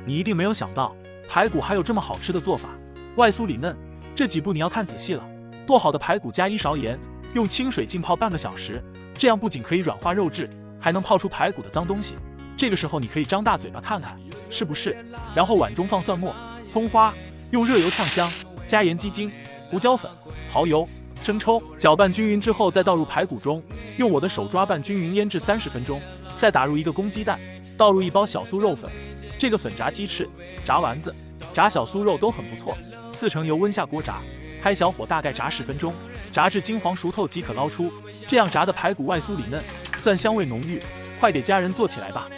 你一定没有想到，排骨还有这么好吃的做法，外酥里嫩。这几步你要看仔细了。剁好的排骨加1勺盐，用清水浸泡半个小时，这样不仅可以软化肉质，还能泡出排骨的脏东西。这个时候你可以张大嘴巴看看，是不是？然后碗中放蒜末、葱花，用热油炝香，加盐、鸡精、胡椒粉、蚝油、生抽，搅拌均匀之后再倒入排骨中，用我的手抓拌均匀腌制30分钟，再打入1个公鸡蛋，倒入1包小酥肉粉。这个粉炸鸡翅、炸丸子、炸小酥肉都很不错。4成油温下锅炸，开小火大概炸10分钟，炸至金黄熟透即可捞出。这样炸的排骨外酥里嫩，蒜香味浓郁，快给家人做起来吧。